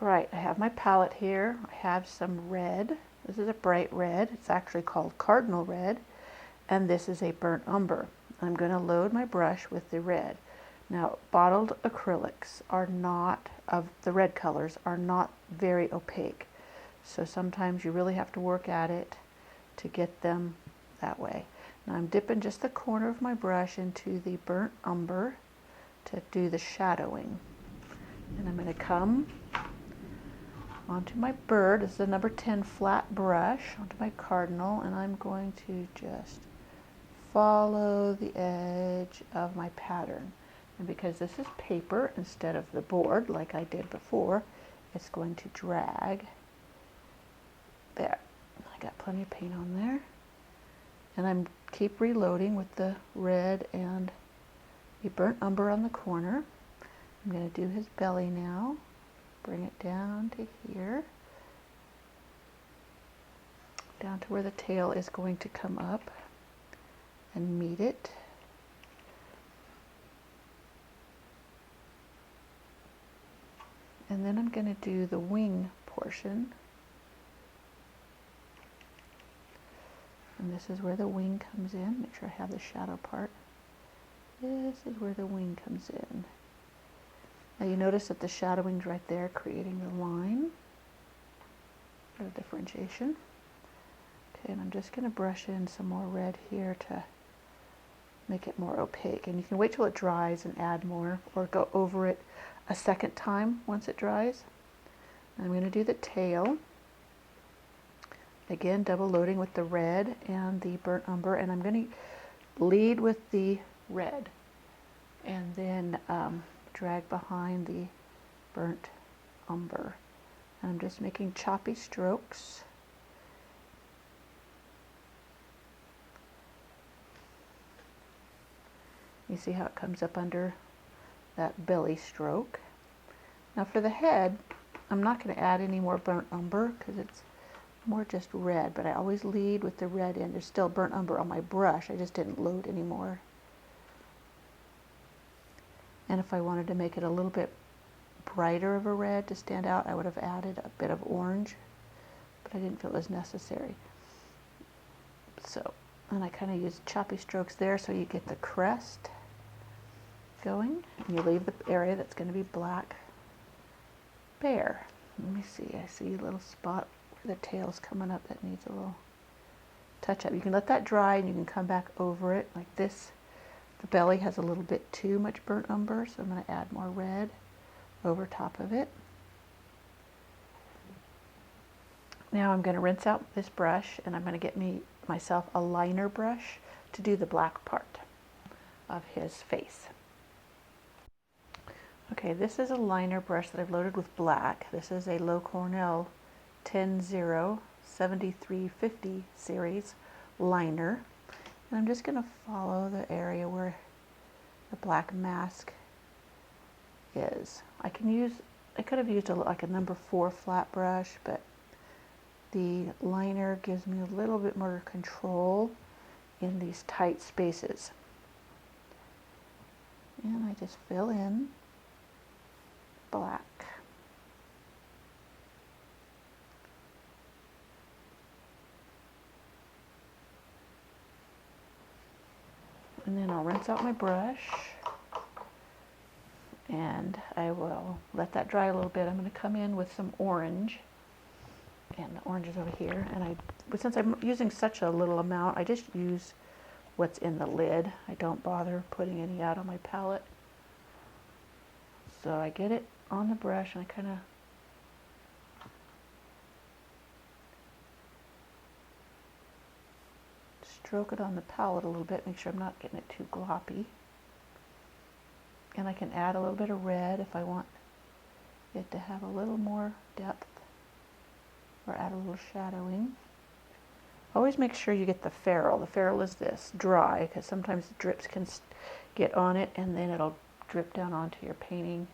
Alright, I have my palette here. I have some red. This is a bright red. It's actually called Cardinal red. And this is a burnt umber. I'm going to load my brush with the red. Now, bottled acrylics are not, of the red colors, are not very opaque. So sometimes you really have to work at it to get them that way. Now I'm dipping just the corner of my brush into the burnt umber to do the shadowing. And I'm going to come onto my bird. This is a number 10 flat brush, onto my Cardinal, and I'm going to just follow the edge of my pattern. And because this is paper instead of the board like I did before, it's going to drag. There, I got plenty of paint on there. And I'm keep reloading with the red and the burnt umber on the corner. I'm going to do his belly now. Bring it down to here, down to where the tail is going to come up and meet it. And then I'm going to do the wing portion. And this is where the wing comes in. Make sure I have the shadow part. This is where the wing comes in. Now you notice that the shadowing's right there, creating the line for the differentiation. Okay, and I'm just going to brush in some more red here to make it more opaque. And you can wait till it dries and add more, or go over it a second time once it dries. And I'm going to do the tail. Again, double loading with the red and the burnt umber, and I'm going to lead with the red and then drag behind the burnt umber. And I'm just making choppy strokes. You see how it comes up under that belly stroke. Now for the head, I'm not going to add any more burnt umber because it's more just red, but I always lead with the red end. There's still burnt umber on my brush, I just didn't load anymore. And if I wanted to make it a little bit brighter of a red to stand out, I would have added a bit of orange, but I didn't feel it was necessary. So, and I kind of use choppy strokes there so you get the crest going, and you leave the area that's going to be black bare. Let me see, I see a little spot where the tail's coming up that needs a little touch up. You can let that dry and you can come back over it like this. The belly has a little bit too much burnt umber, so I'm going to add more red over top of it. Now I'm going to rinse out this brush, and I'm going to get myself a liner brush to do the black part of his face. Okay, this is a liner brush that I've loaded with black. This is a Low Cornell 10-0-7350 series liner. And I'm just going to follow the area where the black mask is. I could have used like a number 4 flat brush, but the liner gives me a little bit more control in these tight spaces. And I just fill in black. And then I'll rinse out my brush, and I will let that dry a little bit. I'm going to come in with some orange, and the orange is over here, and since I'm using such a little amount, I just use what's in the lid. I don't bother putting any out on my palette. So I get it on the brush, and I kind of stroke it on the palette a little bit, make sure I'm not getting it too gloppy. And I can add a little bit of red if I want it to have a little more depth, or add a little shadowing. Always make sure you get the ferrule. The ferrule is this, dry, because sometimes the drips can get on it and then it'll drip down onto your painting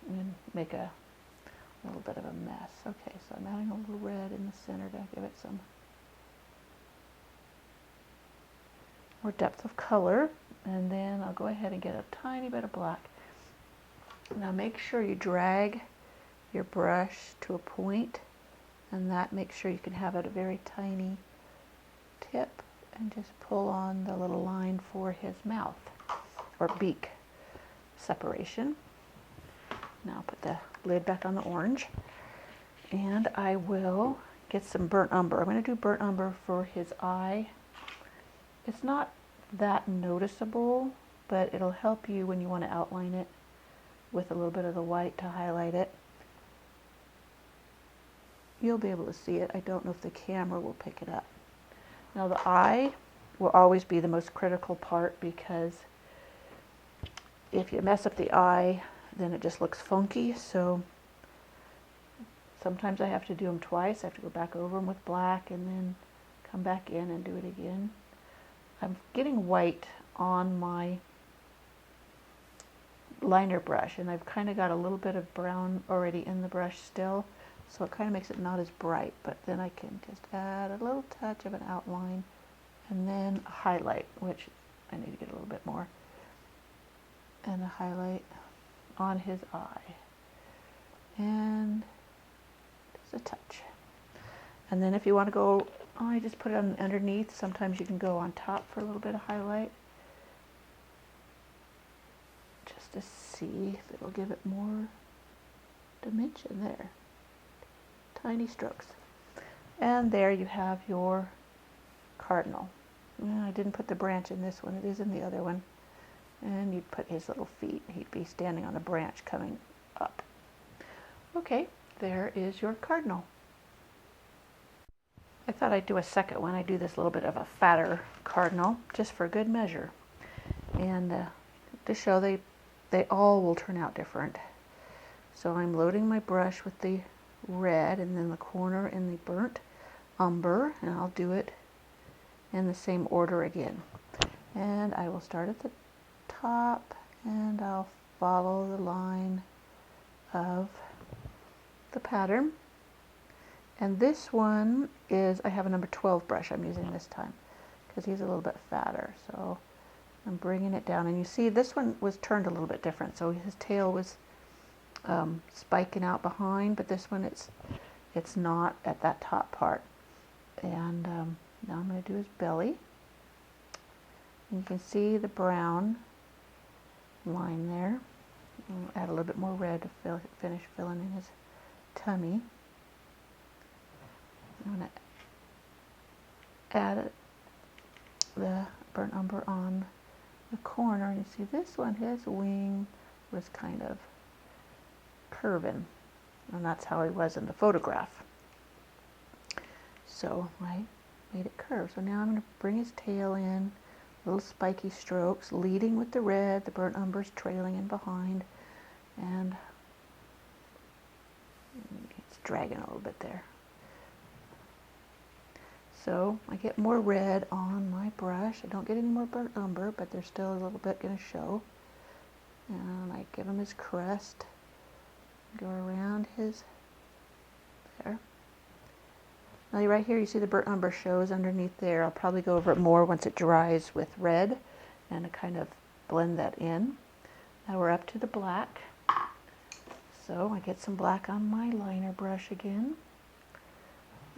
and make a little bit of a mess. Okay, so I'm adding a little red in the center to give it some more depth of color, and then I'll go ahead and get a tiny bit of black. Now make sure you drag your brush to a point, and that makes sure you can have it a very tiny tip, and just pull on the little line for his mouth or beak separation. Now put the lid back on the orange, and I will get some burnt umber. I'm going to do burnt umber for his eye. It's not that noticeable, but it'll help you when you want to outline it with a little bit of the white to highlight it. You'll be able to see it. I don't know if the camera will pick it up. Now the eye will always be the most critical part, because if you mess up the eye, then it just looks funky. So sometimes I have to do them twice. I have to go back over them with black and then come back in and do it again. I'm getting white on my liner brush, and I've kind of got a little bit of brown already in the brush still, so it kind of makes it not as bright, but then I can just add a little touch of an outline and then a highlight, which I need to get a little bit more, and a highlight on his eye, and just a touch. And then if you want to go, I just put it on underneath. Sometimes you can go on top for a little bit of highlight, just to see if it'll give it more dimension there. Tiny strokes. And there you have your cardinal. I didn't put the branch in this one. It is in the other one. And you'd put his little feet. He'd be standing on a branch coming up. Okay, there is your cardinal. I thought I'd do a second one. I do this little bit of a fatter cardinal, just for good measure. And to show they all will turn out different. So I'm loading my brush with the red, and then the corner in the burnt umber, and I'll do it in the same order again. And I will start at the top, and I'll follow the line of the pattern. And this one is, I have a number 12 brush I'm using this time, because he's a little bit fatter. So I'm bringing it down, and you see this one was turned a little bit different. So his tail was spiking out behind, but this one it's not at that top part. And now I'm going to do his belly. And you can see the brown line there. I'll add a little bit more red to finish filling in his tummy. I'm going to add the burnt umber on the corner, and you see this one, his wing was kind of curving, and that's how he was in the photograph. So I made it curve. So now I'm going to bring his tail in, little spiky strokes, leading with the red, the burnt umber's trailing in behind, and it's dragging a little bit there. So I get more red on my brush. I don't get any more burnt umber, but there's still a little bit going to show. And I give him his crest, go around his, there. Now right here you see the burnt umber shows underneath there. I'll probably go over it more once it dries with red, and to kind of blend that in. Now we're up to the black. So I get some black on my liner brush again,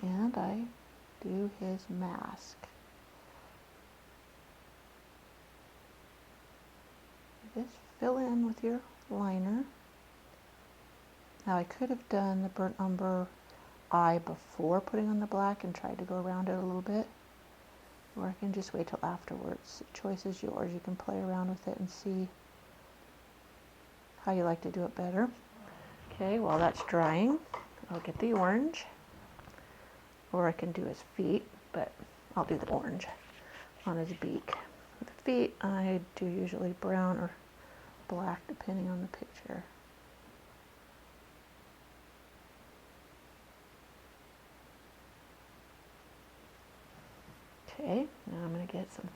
and I do his mask. Just fill in with your liner. Now I could have done the burnt umber eye before putting on the black and tried to go around it a little bit, or I can just wait till afterwards. The choice is yours. You can play around with it and see how you like to do it better. Okay, while that's drying, I'll get the orange, or I can do his feet, but I'll do the orange on his beak. With the feet, I do usually brown or black depending on the picture. Okay, now I'm going to get some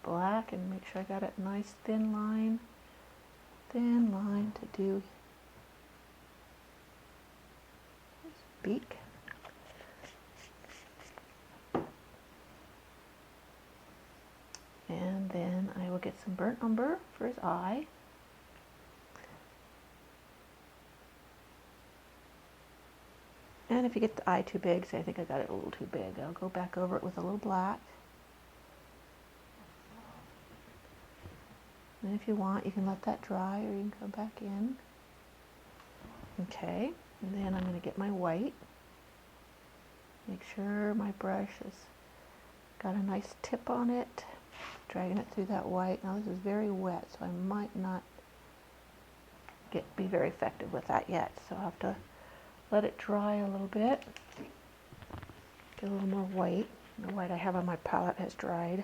black and make sure I got a nice thin line to do his beak. And then I will get some burnt umber for his eye. And if you get the eye too big, say I think I got it a little too big, I'll go back over it with a little black. And if you want, you can let that dry, or you can come back in. Okay, and then I'm going to get my white. Make sure my brush has got a nice tip on it. Dragging it through that white. Now this is very wet, so I might not be very effective with that yet. So I'll have to let it dry a little bit. Get a little more white. The white I have on my palette has dried.